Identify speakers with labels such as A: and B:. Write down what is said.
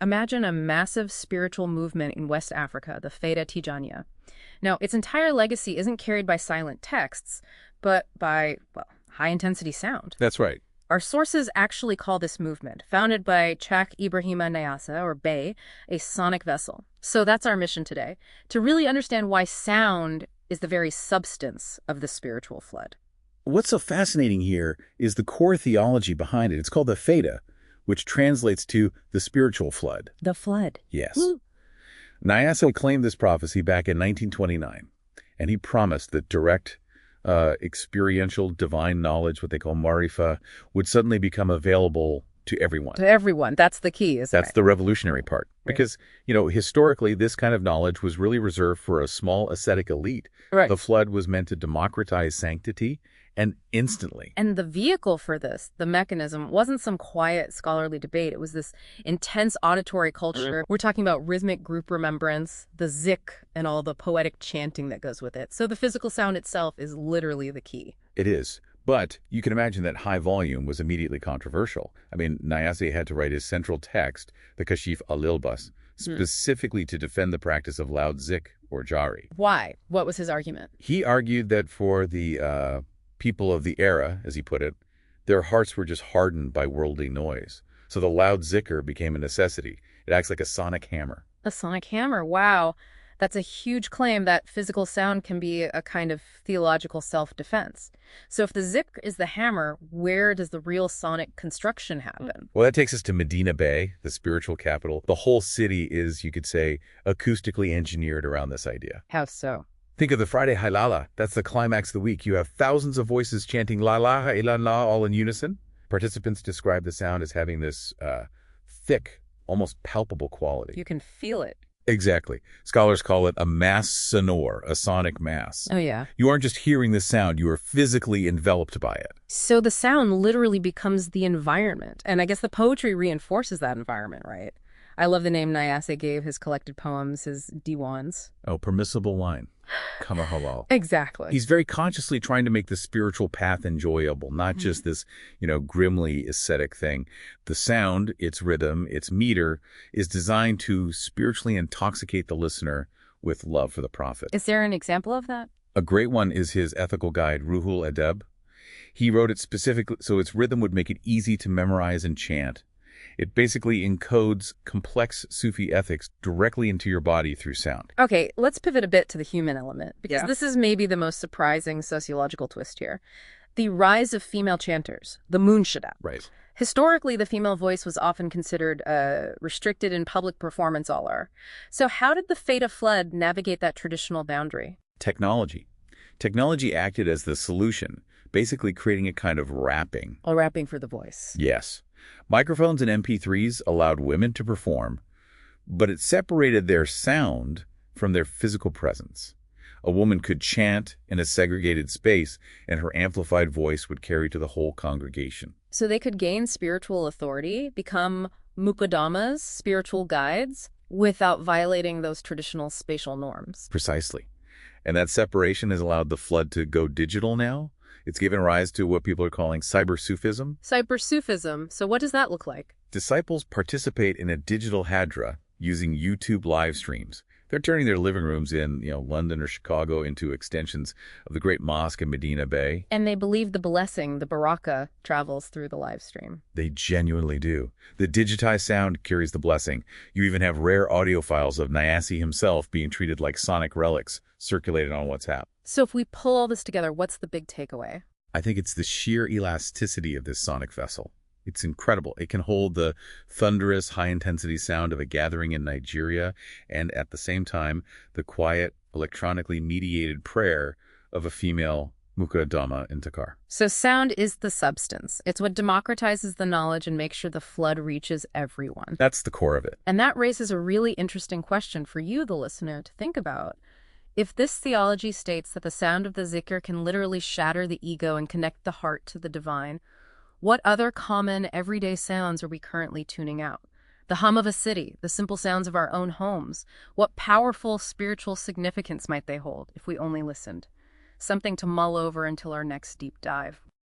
A: Imagine a massive spiritual movement in West Africa, the Fayda Tijaniyya. Now, its entire legacy isn't carried by silent texts, but by, well, high-intensity sound.
B: That's right.
A: Our sources actually call this movement, founded by Cheikh Ibrahima Niasse, or Baye, a sonic vessel. So that's our mission today, to really understand why sound is the very substance of the spiritual flood.
B: What's so fascinating here is the core theology behind it. It's called the Fayda, which translates to the spiritual flood.
A: The flood.
B: Yes.
A: Woo.
B: Niasse claimed this prophecy back in 1929, and he promised that direct experiential divine knowledge, what they call marifa, would suddenly become available to everyone.
A: To everyone. That's the key, isn't it?
B: That's the revolutionary part.
A: Right.
B: Because, historically, this kind of knowledge was really reserved for a small ascetic elite.
A: Right.
B: The flood was meant to democratize sanctity, and instantly.
A: And the vehicle for this, the mechanism, wasn't some quiet scholarly debate. It was this intense auditory culture. We're talking about rhythmic group remembrance, the zikr, and all the poetic chanting that goes with it. So the physical sound itself is literally the key.
B: It is. But you can imagine that high volume was immediately controversial. I mean, Niasse had to write his central text, the Kashif al-Ilbas, specifically to defend the practice of loud zikr or jari.
A: Why? What was his argument?
B: He argued that for the people of the era, as he put it, their hearts were just hardened by worldly noise. So the loud zikr became a necessity. It acts like a sonic hammer.
A: A sonic hammer. Wow. That's a huge claim that physical sound can be a kind of theological self-defense. So if the zikr is the hammer, where does the real sonic construction happen?
B: Well, that takes us to Medina Bay, the spiritual capital. The whole city is, you could say, acoustically engineered around this idea.
A: How so?
B: Think of the Friday Halala. That's the climax of the week. You have thousands of voices chanting La ilaha illallah all in unison. Participants describe the sound as having this thick, almost palpable quality.
A: You can feel it.
B: Exactly. Scholars call it a mass sonore, a sonic mass.
A: Oh, yeah.
B: You aren't just hearing the sound, you are physically enveloped by it.
A: So the sound literally becomes the environment. And I guess the poetry reinforces that environment, right? I love the name Niasse gave his collected poems, his diwans.
B: Oh, permissible line. Kama halal.
A: Exactly.
B: He's very consciously trying to make the spiritual path enjoyable, not just this, grimly ascetic thing. The sound, its rhythm, its meter, is designed to spiritually intoxicate the listener with love for the prophet.
A: Is there an example of that?
B: A great one is his ethical guide, al-Adab. He wrote it specifically so its rhythm would make it easy to memorize and chant. It basically encodes complex Sufi ethics directly into your body through sound.
A: Okay, let's pivot a bit to the human element, because this is maybe the most surprising sociological twist here. The rise of female chanters, the munshida.
B: Right.
A: Historically, the female voice was often considered restricted in public performance alar. So how did the Fayda flood navigate that traditional boundary?
B: Technology. Technology acted as the solution, basically creating a kind of wrapping.
A: A wrapping for the voice.
B: Yes. Microphones and MP3s allowed women to perform, but it separated their sound from their physical presence. A woman could chant in a segregated space, and her amplified voice would carry to the whole congregation.
A: So they could gain spiritual authority, become muqaddamas, spiritual guides, without violating those traditional spatial norms.
B: Precisely. And that separation has allowed the flood to go digital now. It's given rise to what people are calling cyber-Sufism.
A: Cyber-Sufism. So what does that look like?
B: Disciples participate in a digital hadra using YouTube live streams. They're turning their living rooms in, London or Chicago into extensions of the great mosque in Medina Bay.
A: And they believe the blessing, the baraka, travels through the live stream.
B: They genuinely do. The digitized sound carries the blessing. You even have rare audio files of Niasse himself being treated like sonic relics circulated on WhatsApp.
A: So if we pull all this together, what's the big takeaway?
B: I think it's the sheer elasticity of this sonic vessel. It's incredible. It can hold the thunderous, high-intensity sound of a gathering in Nigeria and, at the same time, the quiet, electronically mediated prayer of a female muqaddama in Takar.
A: So sound is the substance. It's what democratizes the knowledge and makes sure the flood reaches everyone.
B: That's the core of it.
A: And that raises a really interesting question for you, the listener, to think about. If this theology states that the sound of the zikr can literally shatter the ego and connect the heart to the divine, what other common, everyday sounds are we currently tuning out? The hum of a city, the simple sounds of our own homes. What powerful spiritual significance might they hold if we only listened? Something to mull over until our next deep dive.